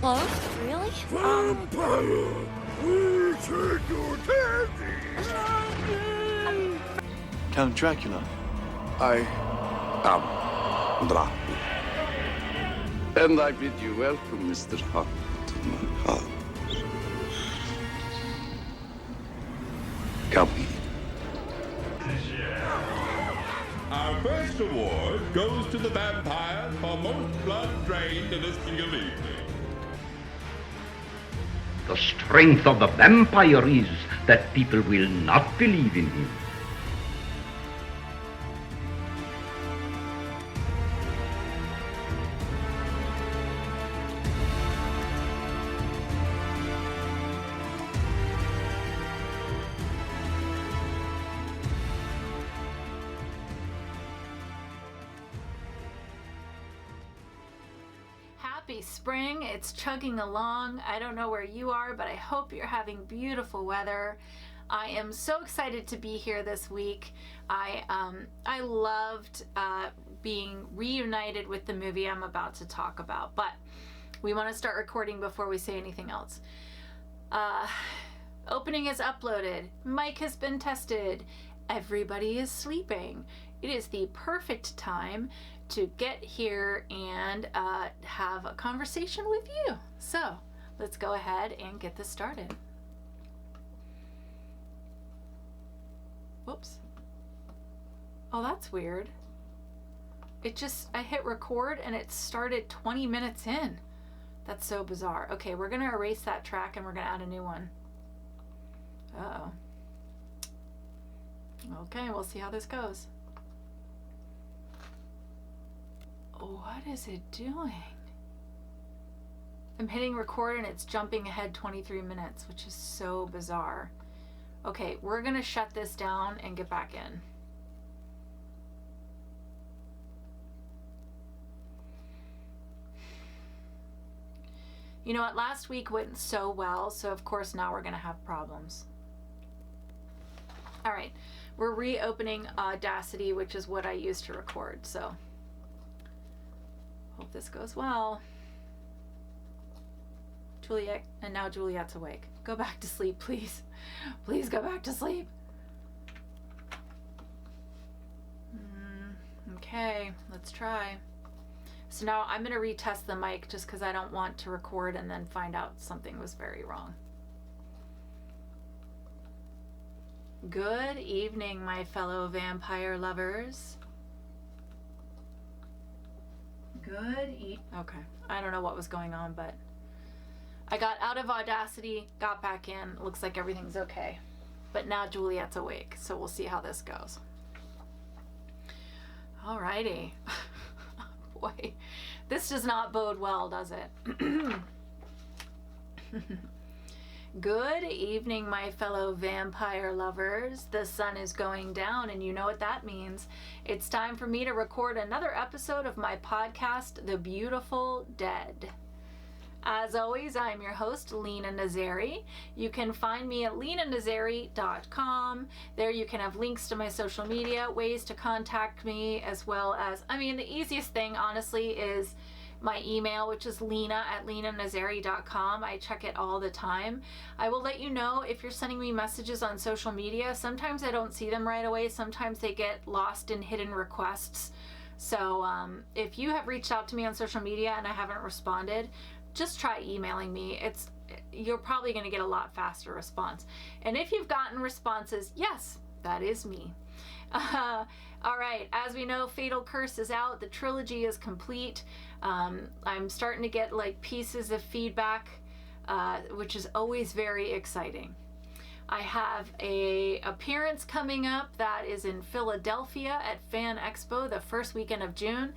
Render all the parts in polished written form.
Oh, really? Vampyre! We take your candy! Count Dracula. I am Dracula. And I bid you welcome, Mr. Hunt, to my house. Come in. Our first award goes to the vampire for most blood drained in a single evening. The strength of the vampire is that people will not believe in him. Happy spring. It's chugging along. I don't know where you are, but I hope you're having beautiful weather. I am so excited to be here this week. I loved being reunited with the movie I'm about to talk about, but we want to start recording before we say anything else. Opening is uploaded. Mic has been tested. Everybody is sleeping. It is the perfect time to get here and have a conversation with you. So let's go ahead and get this started. Whoops. Oh, that's weird. I hit record and it started 20 minutes in. That's so bizarre. Okay, we're gonna erase that track and we're gonna add a new one. Uh-oh. Okay, we'll see how this goes. What is it doing? I'm hitting record and it's jumping ahead 23 minutes, which is so bizarre. Okay, we're gonna shut this down and get back in. You know what, last week went so well, so of course now we're gonna have problems. All right, we're reopening Audacity, which is what I use to record, so hope this goes well. Juliet, and now Juliet's awake. Go back to sleep, please. Please go back to sleep. Okay, let's try. So now I'm going to retest the mic just because I don't want to record and then find out something was very wrong. Good evening, my fellow vampire lovers. Okay, I don't know what was going on, but I got out of Audacity, got back in. Looks like everything's okay. But now Juliet's awake, so we'll see how this goes. Alrighty. Boy, this does not bode well, does it? Good evening, my fellow vampire lovers. The sun is going down, and you know what that means. It's time for me to record another episode of my podcast, The Beautiful Dead. As always, I'm your host, Lena Nazari. You can find me at lenanazari.com. There you can have links to my social media, ways to contact me, as well as, the easiest thing, honestly, is my email, which is lena@lenanazari.com. I check it all the time. I will let you know if you're sending me messages on social media. Sometimes I don't see them right away. Sometimes they get lost in hidden requests. So if you have reached out to me on social media and I haven't responded, just try emailing me. You're probably going to get a lot faster response. And if you've gotten responses, yes, that is me. All right, as we know, Fatal Curse is out. The trilogy is complete. I'm starting to get pieces of feedback, which is always very exciting. I have a appearance coming up that is in Philadelphia at Fan Expo the first weekend of June.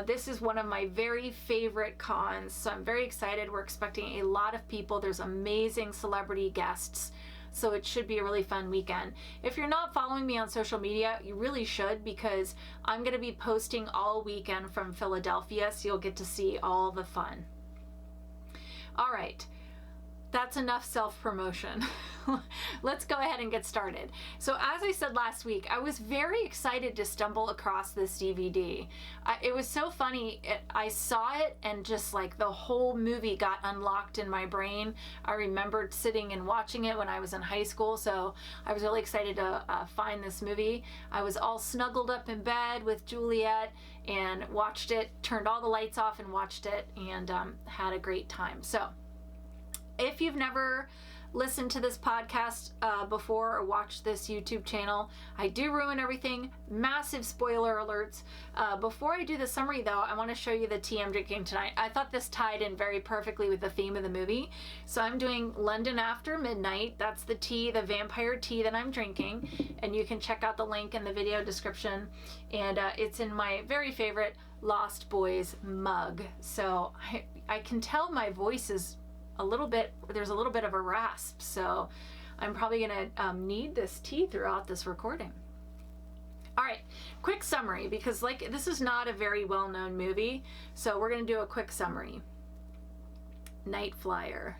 This is one of my very favorite cons, so I'm very excited. We're expecting a lot of people. There's amazing celebrity guests, so it should be a really fun weekend. If you're not following me on social media, you really should, because I'm going to be posting all weekend from Philadelphia, so you'll get to see all the fun. All right. that's enough self-promotion. Let's go ahead and get started. So as I said last week, I was very excited to stumble across this DVD. It was so funny. I saw it and just like the whole movie got unlocked in my brain. I remembered sitting and watching it when I was in high school, so I was really excited to find this movie. I was all snuggled up in bed with Juliet and watched it, turned all the lights off and watched it, and had a great time. So if you've never listened to this podcast before or watched this YouTube channel, I do ruin everything. Massive spoiler alerts. Before I do the summary though, I want to show you the tea I'm drinking tonight. I thought this tied in very perfectly with the theme of the movie. So I'm doing London After Midnight. That's the tea, the vampire tea that I'm drinking. And you can check out the link in the video description. And it's in my very favorite Lost Boys mug. So I can tell my voice is there's a little bit of a rasp, so I'm probably gonna need this tea throughout this recording. All right, quick summary, because like this is not a very well-known movie, so we're gonna do a quick summary. Night Flyer.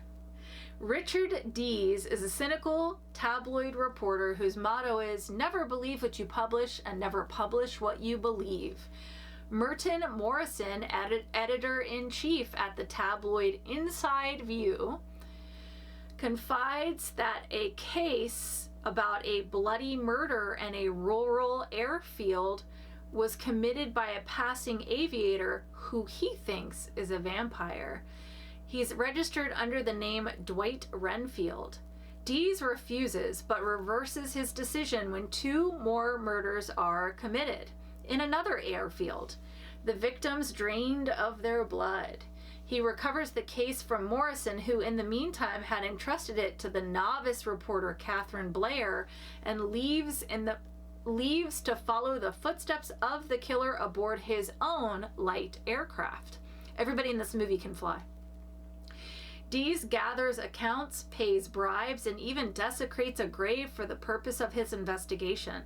Richard Dees is a cynical tabloid reporter whose motto is never believe what you publish and never publish what you believe. Merton Morrison, editor-in-chief at the tabloid Inside View, confides that a case about a bloody murder in a rural airfield was committed by a passing aviator who he thinks is a vampire. He's registered under the name Dwight Renfield. Dees refuses, but reverses his decision when 2 more murders are committed in another airfield, the victims drained of their blood. He recovers the case from Morrison, who in the meantime had entrusted it to the novice reporter Catherine Blair, and leaves to follow the footsteps of the killer aboard his own light aircraft. Everybody in this movie can fly. Dees gathers accounts, pays bribes, and even desecrates a grave for the purpose of his investigation.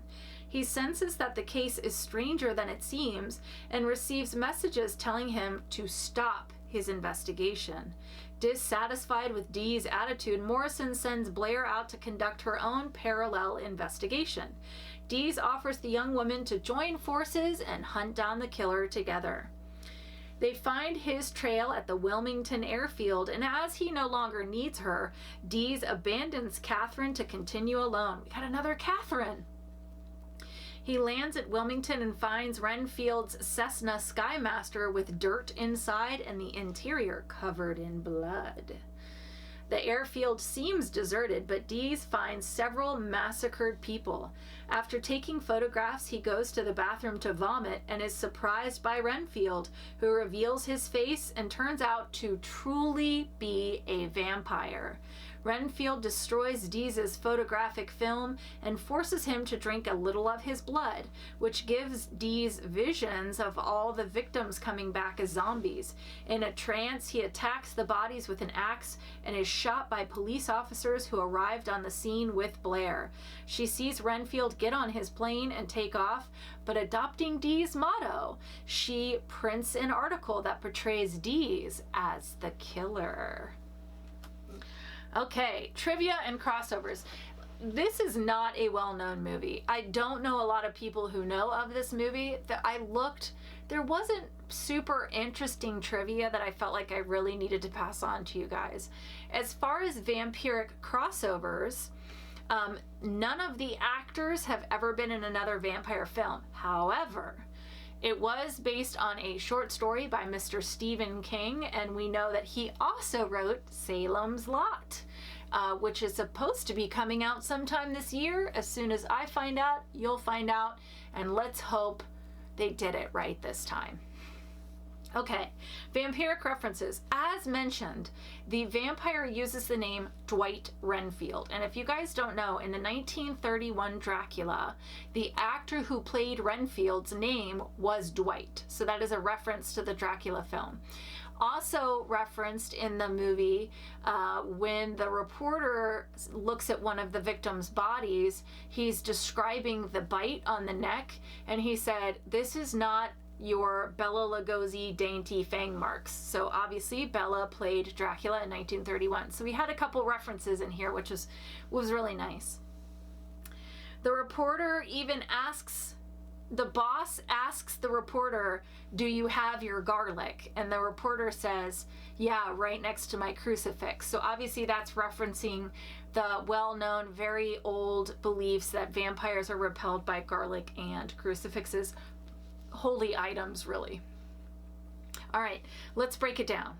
He senses that the case is stranger than it seems and receives messages telling him to stop his investigation. Dissatisfied with Dees' attitude, Morrison sends Blair out to conduct her own parallel investigation. Dees offers the young woman to join forces and hunt down the killer together. They find his trail at the Wilmington airfield, and as he no longer needs her, Dees abandons Catherine to continue alone. We got another Catherine! He lands at Wilmington and finds Renfield's Cessna Skymaster with dirt inside and the interior covered in blood. The airfield seems deserted, but Dees finds several massacred people. After taking photographs, he goes to the bathroom to vomit and is surprised by Renfield, who reveals his face and turns out to truly be a vampire. Renfield destroys Dees' photographic film and forces him to drink a little of his blood, which gives Dees visions of all the victims coming back as zombies. In a trance, he attacks the bodies with an axe and is shot by police officers who arrived on the scene with Blair. She sees Renfield get on his plane and take off, but adopting Dees' motto, she prints an article that portrays Dees as the killer. Okay, trivia and crossovers. This is not a well-known movie. I don't know a lot of people who know of this movie. I looked, there wasn't super interesting trivia that I felt like I really needed to pass on to you guys. As far as vampiric crossovers, none of the actors have ever been in another vampire film. However, it was based on a short story by Mr. Stephen King, and we know that he also wrote Salem's Lot, which is supposed to be coming out sometime this year. As soon as I find out, you'll find out, and let's hope they did it right this time. Okay, vampiric references. As mentioned, the vampire uses the name Dwight Renfield. And if you guys don't know, in the 1931 Dracula, the actor who played Renfield's name was Dwight. So that is a reference to the Dracula film. Also referenced in the movie, when the reporter looks at one of the victim's bodies, he's describing the bite on the neck, and he said, "This is not your Bela Lugosi dainty fang marks. So obviously Bela played Dracula in 1931. So we had a couple references in here, which was really nice. The reporter even asks, the boss asks the reporter, do you have your garlic? And the reporter says, yeah, right next to my crucifix. So obviously that's referencing the well-known, very old beliefs that vampires are repelled by garlic and crucifixes. Holy items, really. All right, let's break it down.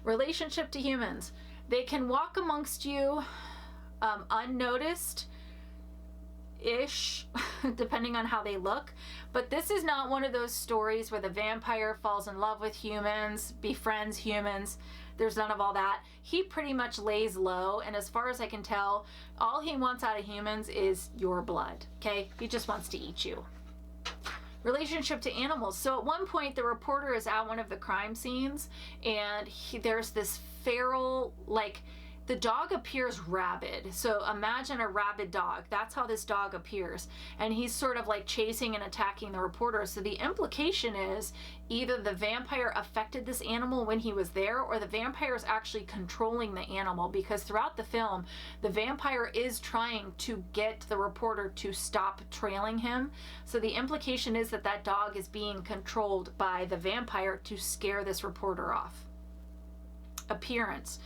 Relationship to humans. They can walk amongst you unnoticed ish, depending on how they look. But this is not one of those stories where the vampire falls in love with humans, befriends humans. There's none of all that. He pretty much lays low, and as far as I can tell, all he wants out of humans is your blood, okay? He just wants to eat you. Relationship to animals. So at one point, the reporter is at one of the crime scenes, and there's this feral, like, the dog appears rabid. So imagine a rabid dog. That's how this dog appears. And he's sort of like chasing and attacking the reporter. So the implication is either the vampire affected this animal when he was there, or the vampire is actually controlling the animal, because throughout the film, the vampire is trying to get the reporter to stop trailing him. So the implication is that that dog is being controlled by the vampire to scare this reporter off. Appearance.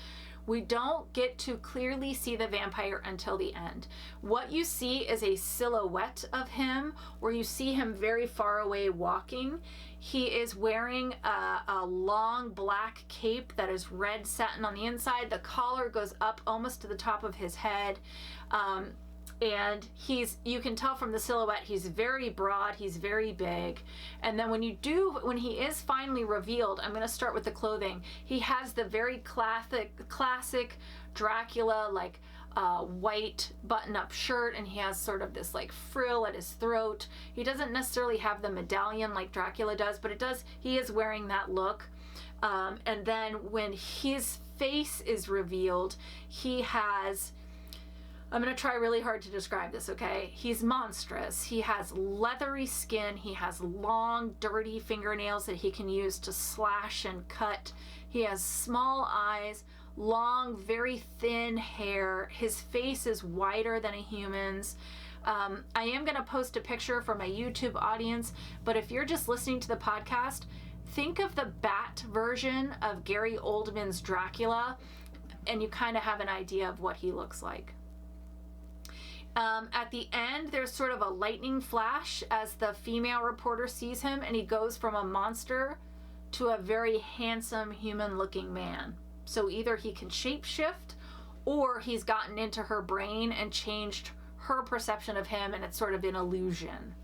We don't get to clearly see the vampire until the end. What you see is a silhouette of him, where you see him very far away walking. He is wearing a long black cape that is red satin on the inside. The collar goes up almost to the top of his head. And you can tell from the silhouette, he's very broad, he's very big. And then when he is finally revealed, I'm going to start with the clothing. He has the very classic Dracula, like white button-up shirt, and he has sort of this like frill at his throat. He doesn't necessarily have the medallion like Dracula does, but he is wearing that look. And then when his face is revealed, he has... I'm going to try really hard to describe this, okay? He's monstrous. He has leathery skin. He has long, dirty fingernails that he can use to slash and cut. He has small eyes, long, very thin hair. His face is wider than a human's. I am going to post a picture for my YouTube audience, but if you're just listening to the podcast, think of the bat version of Gary Oldman's Dracula, and you kind of have an idea of what he looks like. At the end, there's sort of a lightning flash as the female reporter sees him, and he goes from a monster to a very handsome human-looking man. So either he can shapeshift, or he's gotten into her brain and changed her perception of him, and it's sort of an illusion.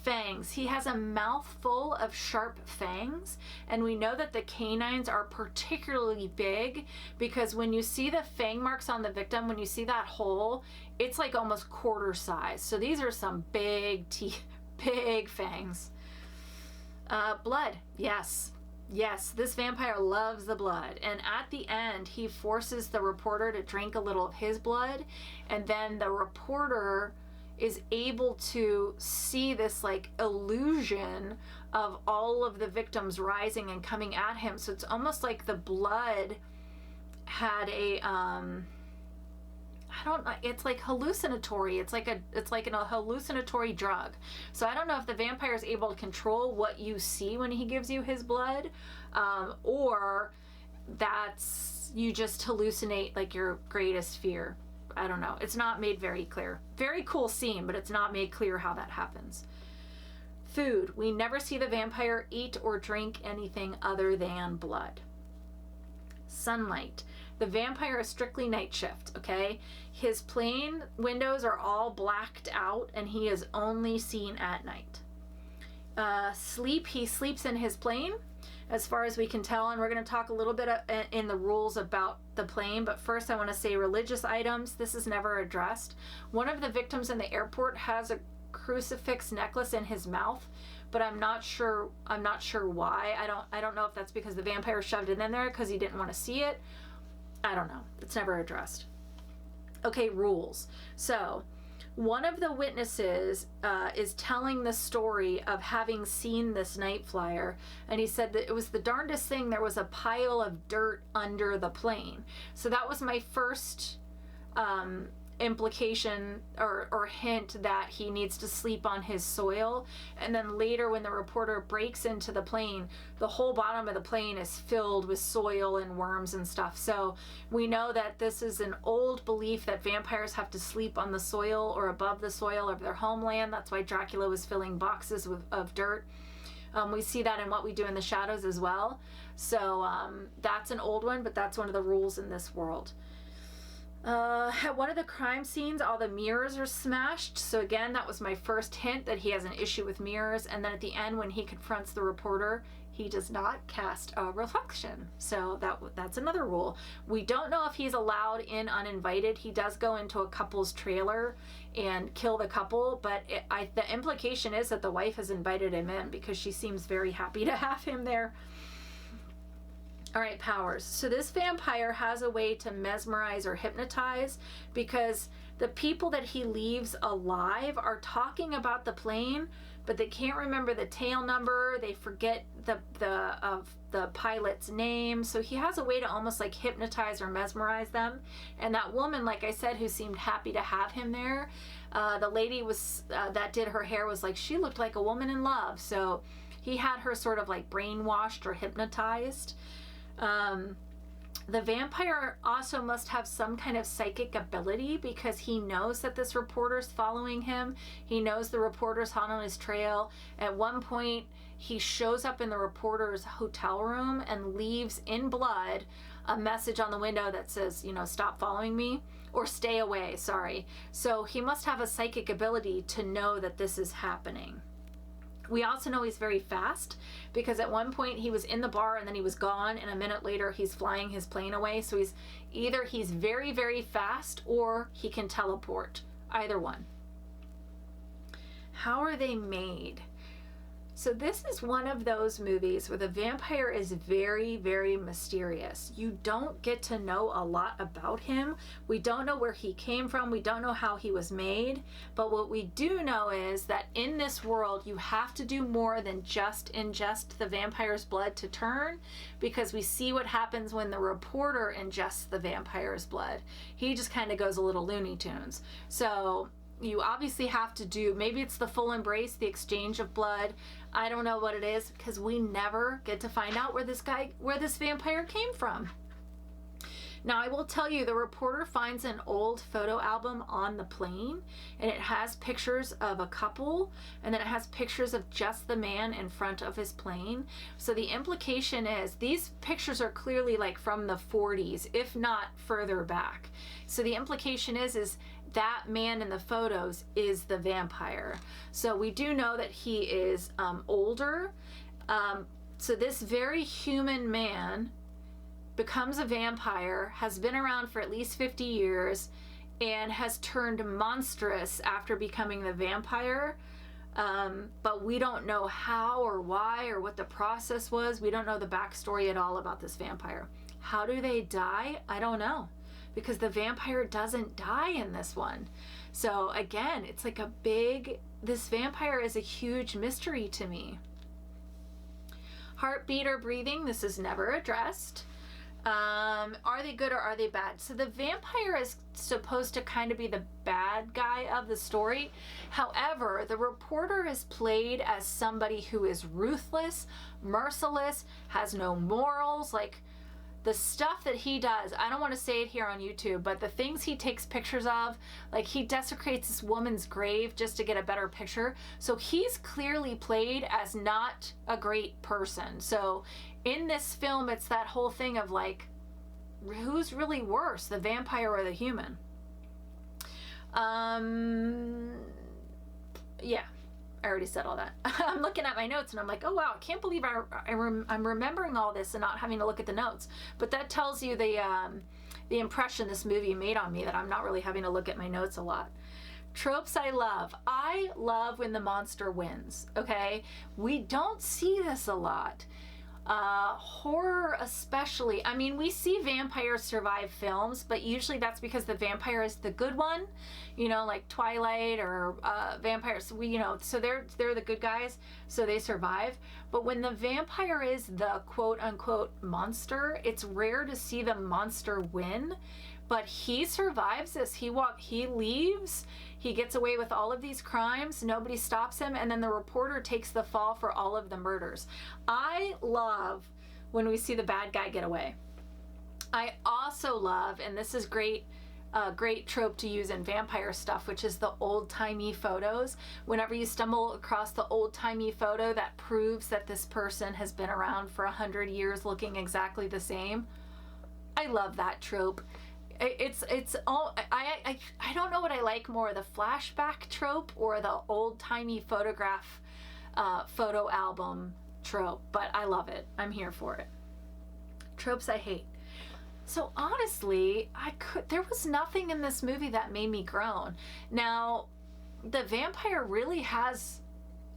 Fangs. He has a mouth full of sharp fangs, and we know that the canines are particularly big because when you see the fang marks on the victim, when you see that hole, it's like almost quarter size. So these are some big teeth, big fangs. Blood. Yes, this vampire loves the blood, and at the end he forces the reporter to drink a little of his blood, and then the reporter is able to see this like illusion of all of the victims rising and coming at him. So it's almost like the blood had a I don't know, it's like hallucinatory. It's like a hallucinatory drug. So I don't know if the vampire is able to control what you see when he gives you his blood, or that's you just hallucinate like your greatest fear. I don't know. It's not made very clear. Very cool scene, but it's not made clear how that happens. Food. We never see the vampire eat or drink anything other than blood. Sunlight. The vampire is strictly night shift, okay? His plane windows are all blacked out, and he is only seen at night. Sleep. He sleeps in his plane, as far as we can tell, and we're going to talk a little bit in the rules about the plane, but first I want to say religious items. This is never addressed. One of the victims in the airport has a crucifix necklace in his mouth, but I'm not sure why. I don't know if that's because the vampire shoved it in there because he didn't want to see it. I don't know. It's never addressed. Okay, rules. So One of the witnesses is telling the story of having seen this night flyer, and he said that it was the darndest thing. There was a pile of dirt under the plane. So that was my first implication or hint that he needs to sleep on his soil. And then later, when the reporter breaks into the plane, the whole bottom of the plane is filled with soil and worms and stuff. So we know that this is an old belief that vampires have to sleep on the soil or above the soil of their homeland. That's why Dracula was filling boxes of dirt. We see that in What We Do in the Shadows as well. So that's an old one, but that's one of the rules in this world. At one of the crime scenes, all the mirrors are smashed. So again, that was my first hint that he has an issue with mirrors. And then at the end, when he confronts the reporter, he does not cast a reflection. So that's another rule. We don't know if he's allowed in uninvited. He does go into a couple's trailer and kill the couple, but the implication is that the wife has invited him in because she seems very happy to have him there. All right, powers. So this vampire has a way to mesmerize or hypnotize because the people that he leaves alive are talking about the plane, but they can't remember the tail number. They forget the pilot's name. So he has a way to almost like hypnotize or mesmerize them. And that woman, like I said, who seemed happy to have him there, the lady was that did her hair was like, she looked like a woman in love. So he had her sort of like brainwashed or hypnotized. The vampire also must have some kind of psychic ability because he knows that this reporter's following him. He knows the reporter's hot on his trail. At one point, he shows up in the reporter's hotel room and leaves in blood a message on the window that says, stop following me, or stay away, sorry. So he must have a psychic ability to know that this is happening. We also know he's very fast because at one point he was in the bar and then he was gone, and a minute later he's flying his plane away. So he's very, very fast, or he can teleport. Either one. How are they made? So this is one of those movies where the vampire is very, very mysterious. You don't get to know a lot about him. We don't know where he came from. We don't know how he was made. But what we do know is that in this world, you have to do more than just ingest the vampire's blood to turn, because we see what happens when the reporter ingests the vampire's blood. He just kind of goes a little Looney Tunes. So you obviously have to do, maybe it's the full embrace, the exchange of blood. I don't know what it is because we never get to find out where this vampire came from. Now, I will tell you, the reporter finds an old photo album on the plane, and it has pictures of a couple, and then it has pictures of just the man in front of his plane. So the implication is these pictures are clearly like from the 40s, if not further back. So the implication is that man in the photos is the vampire. So we do know that he is older. So this very human man becomes a vampire, has been around for at least 50 years, and has turned monstrous after becoming the vampire. But we don't know how or why or what the process was. We don't know the backstory at all about this vampire. How do they die? I don't know, because the vampire doesn't die in this one. So again, it's like this vampire is a huge mystery to me. Heartbeat or breathing, this is never addressed. Are they good or are they bad? So the vampire is supposed to kind of be the bad guy of the story. However, the reporter is played as somebody who is ruthless, merciless, has no morals. Like, the stuff that he does, I don't want to say it here on YouTube, but the things he takes pictures of, like he desecrates this woman's grave just to get a better picture. So he's clearly played as not a great person. So in this film, it's that whole thing of like, who's really worse, the vampire or the human? Yeah. I already said all that. I'm looking at my notes and I'm like, oh wow, I can't believe I'm remembering all this and not having to look at the notes. But that tells you the impression this movie made on me, that I'm not really having to look at my notes a lot. Tropes I love. I love when the monster wins, okay? We don't see this a lot. Horror especially. I mean, we see vampires survive films, but usually that's because the vampire is the good one, like Twilight or vampires. So they're the good guys, so they survive. But when the vampire is the quote unquote monster, it's rare to see the monster win. But he survives this. He leaves. He gets away with all of these crimes. Nobody stops him. And then the reporter takes the fall for all of the murders. I love when we see the bad guy get away. I also love, and this is great trope to use in vampire stuff, which is the old-timey photos. Whenever you stumble across the old-timey photo that proves that this person has been around for 100 years looking exactly the same, I love that trope. It's all, I don't know what I like more, the flashback trope or the old-timey photograph photo album trope, but I love it. I'm here for it. Tropes I hate. So honestly, there was nothing in this movie that made me groan. Now, the vampire really has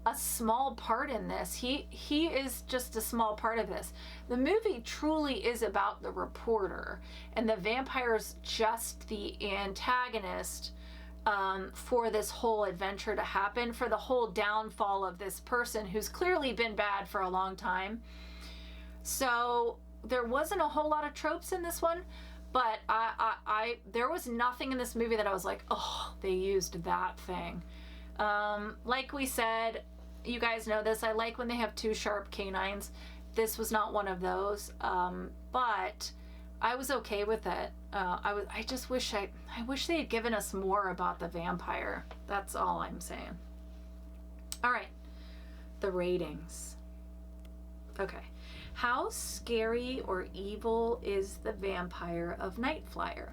a small part in this. He is just a small part of this. The movie truly is about the reporter, and the vampire's just the antagonist for this whole adventure to happen, for the whole downfall of this person who's clearly been bad for a long time. So there wasn't a whole lot of tropes in this one, but there was nothing in this movie that I was like, oh, they used that thing. Like we said, you guys know this, I like when they have two sharp canines. This was not one of those, but I was okay with it. I wish they had given us more about the vampire. That's all I'm saying. All right, the ratings. Okay, how scary or evil is the vampire of Night Flyer?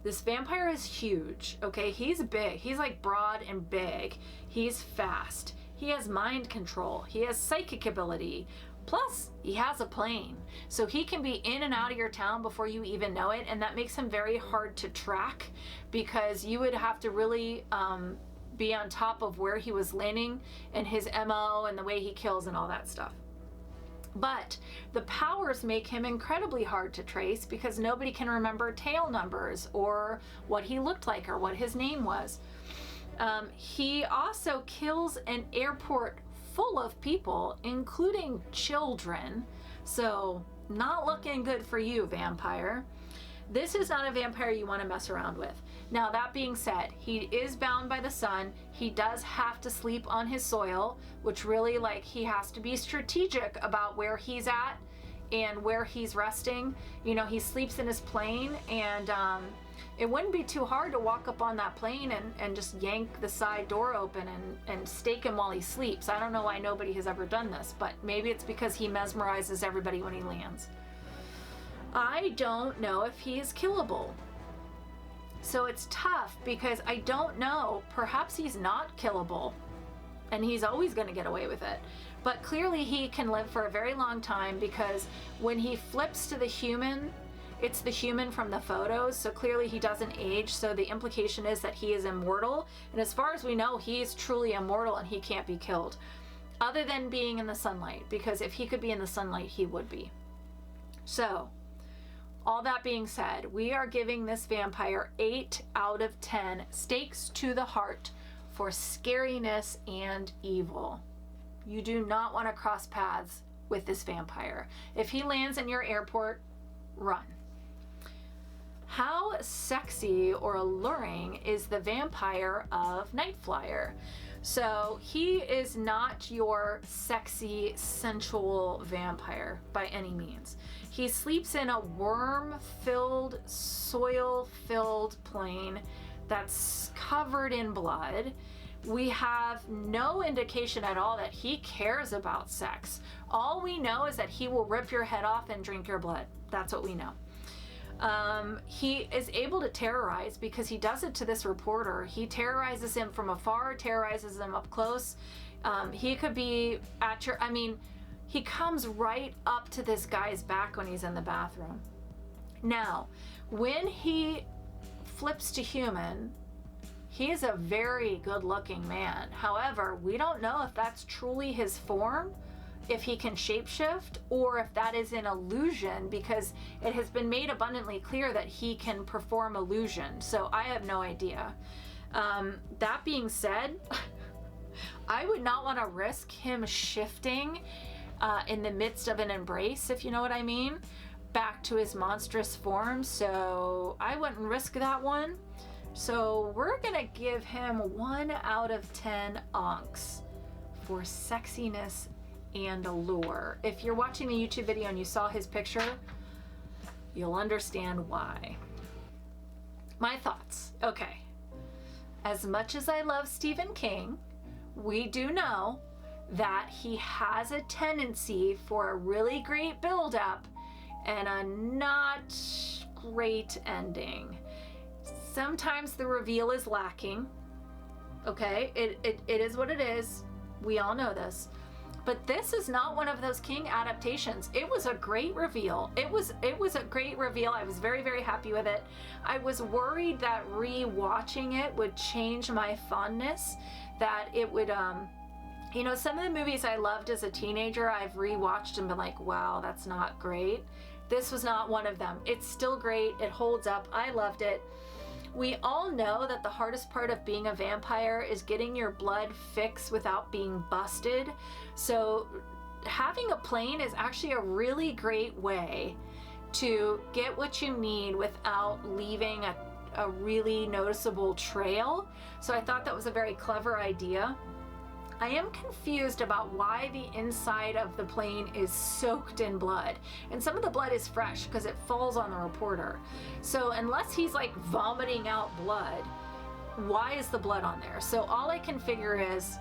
This vampire is huge, okay? He's big. He's like broad and big. He's fast. He has mind control. He has psychic ability. Plus, he has a plane. So he can be in and out of your town before you even know it, and that makes him very hard to track because you would have to really be on top of where he was landing and his MO and the way he kills and all that stuff. But the powers make him incredibly hard to trace because nobody can remember tail numbers or what he looked like or what his name was. He also kills an airport full of people, including children. So not looking good for you, vampire. This is not a vampire you want to mess around with. Now, that being said, he is bound by the sun. He does have to sleep on his soil, which really, he has to be strategic about where he's at and where he's resting. He sleeps in his plane, and it wouldn't be too hard to walk up on that plane and just yank the side door open and stake him while he sleeps. I don't know why nobody has ever done this, but maybe it's because he mesmerizes everybody when he lands. I don't know if he is killable. So it's tough because I don't know. Perhaps he's not killable and he's always going to get away with it. But clearly he can live for a very long time because when he flips to the human, it's the human from the photos. So clearly he doesn't age. So the implication is that he is immortal. And as far as we know, he is truly immortal and he can't be killed. Other than being in the sunlight, because if he could be in the sunlight, he would be. So, all that being said, we are giving this vampire 8 out of 10 stakes to the heart for scariness and evil. You do not want to cross paths with this vampire. If he lands in your airport, run. How sexy or alluring is the vampire of Night Flyer? So he is not your sexy, sensual vampire by any means. He sleeps in a worm-filled, soil-filled plane that's covered in blood. We have no indication at all that he cares about sex. All we know is that he will rip your head off and drink your blood. That's what we know. He is able to terrorize because he does it to this reporter. He terrorizes him from afar, terrorizes him up close. He could be at your, he comes right up to this guy's back when he's in the bathroom. Now, when he flips to human, he is a very good-looking man. However, we don't know if that's truly his form. if he can shapeshift or if that is an illusion, because it has been made abundantly clear that he can perform illusion. So I have no idea. That being said, I would not want to risk him shifting in the midst of an embrace, if you know what I mean, back to his monstrous form. So I wouldn't risk that one. So we're gonna give him 1 out of 10 onks for sexiness and allure. If you're watching the YouTube video and you saw his picture, you'll understand why. My thoughts. Okay. As much as I love Stephen King, we do know that he has a tendency for a really great build-up and a not great ending. Sometimes the reveal is lacking. Okay, it is what it is. We all know this. But this is not one of those King adaptations. It was a great reveal. It was a great reveal. I was very, very happy with it. I was worried that re-watching it would change my fondness, that it would, you know, some of the movies I loved as a teenager, I've re-watched and been like, wow, that's not great. This was not one of them. It's still great. It holds up. I loved it. We all know that the hardest part of being a vampire is getting your blood fixed without being busted. So having a plane is actually a really great way to get what you need without leaving a really noticeable trail. So I thought that was a very clever idea. I am confused about why the inside of the plane is soaked in blood. And some of the blood is fresh because it falls on the reporter. So unless he's like vomiting out blood, why is the blood on there? So all I can figure is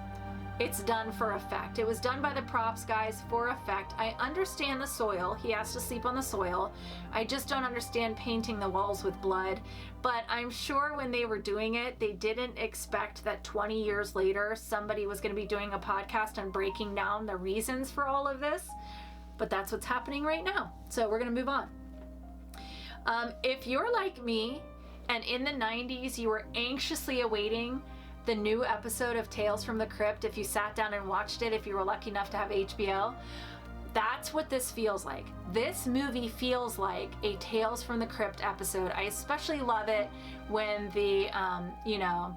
it's done for effect. It was done by the props guys for effect. I understand the soil. He has to sleep on the soil. I just don't understand painting the walls with blood. But I'm sure when they were doing it, they didn't expect that 20 years later, somebody was going to be doing a podcast and breaking down the reasons for all of this. But that's what's happening right now. So we're going to move on. If you're like me and in the 90s, you were anxiously awaiting the new episode of Tales from the Crypt, if you sat down and watched it, if you were lucky enough to have HBO, that's what this feels like. This movie feels like a Tales from the Crypt episode. I especially love it when the, you know,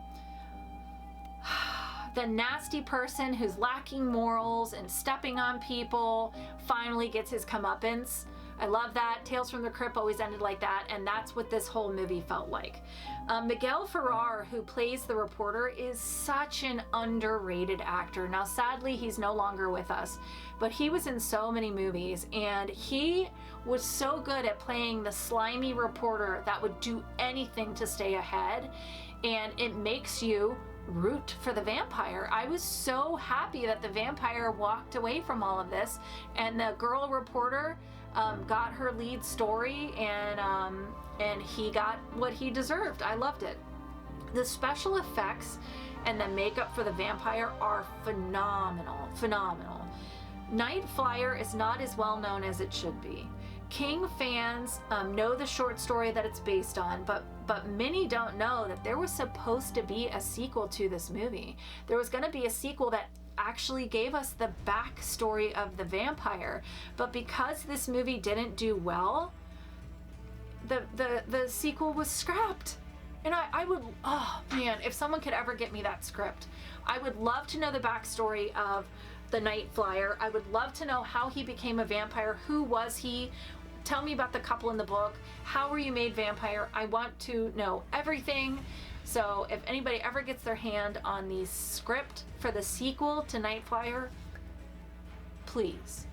the nasty person who's lacking morals and stepping on people finally gets his comeuppance. I love that. Tales from the Crypt always ended like that, and that's what this whole movie felt like. Miguel Ferrer, who plays the reporter, is such an underrated actor. Now, sadly, he's no longer with us, but he was in so many movies, and he was so good at playing the slimy reporter that would do anything to stay ahead, and it makes you root for the vampire. I was so happy that the vampire walked away from all of this, and the girl reporter got her lead story, and he got what he deserved. I loved it. The special effects and the makeup for the vampire are phenomenal. Night Flier is not as well known as it should be. King fans know the short story that it's based on, but many don't know that there was supposed to be a sequel to this movie. There was going to be a sequel that actually gave us the backstory of the vampire, but because this movie didn't do well, the sequel was scrapped. And I would, oh man, if someone could ever get me that script, I would love to know the backstory of the Night Flier. I would love to know how he became a vampire. Who was he? Tell me about the couple in the book. How were you made vampire? I want to know everything. So if anybody ever gets their hand on the script for the sequel to Night Flier, please.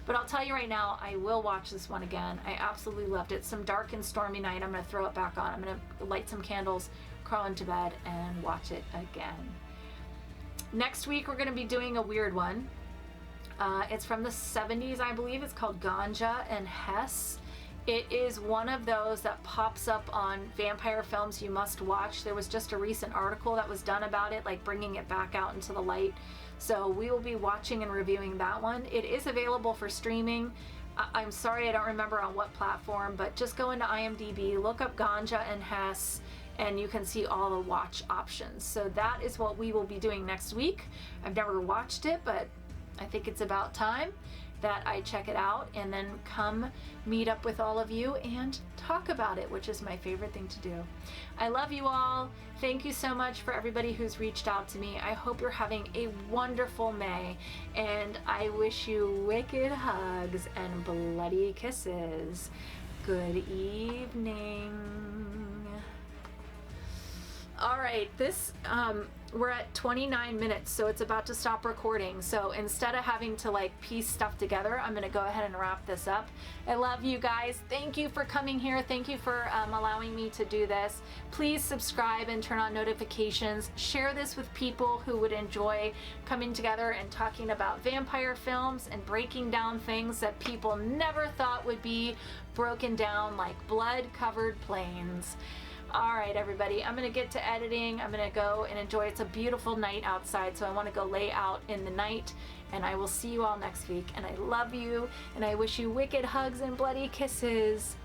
But I'll tell you right now, I will watch this one again. I absolutely loved it. Some dark and stormy night, I'm going to throw it back on. I'm going to light some candles, crawl into bed, and watch it again. Next week, we're going to be doing a weird one. It's from the 70s, I believe. It's called Ganja and Hess. It is one of those that pops up on vampire films you must watch. There was just a recent article that was done about it, like bringing it back out into the light. So we will be watching and reviewing that one. It is available for streaming. I'm sorry I don't remember on what platform, but just go into IMDb, look up Ganja and Hess, and you can see all the watch options. So that is what we will be doing next week. I've never watched it, but I think it's about time that I check it out and then come meet up with all of you and talk about it, which is my favorite thing to do. I love you all. Thank you so much for everybody who's reached out to me. I hope you're having a wonderful May, and I wish you wicked hugs and bloody kisses. Good evening. All right, we're at 29 minutes, so it's about to stop recording. So instead of having to like piece stuff together, I'm gonna go ahead and wrap this up. I love you guys. Thank you for coming here. Thank you for allowing me to do this. Please subscribe and turn on notifications. Share this with people who would enjoy coming together and talking about vampire films and breaking down things that people never thought would be broken down, like blood-covered planes. All right, everybody, I'm gonna get to editing. I'm gonna go and enjoy. It's a beautiful night outside, so I want to go lay out in the night, and I will see you all next week. And I love you, and I wish you wicked hugs and bloody kisses.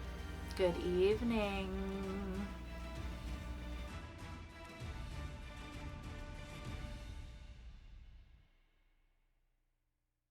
Good evening.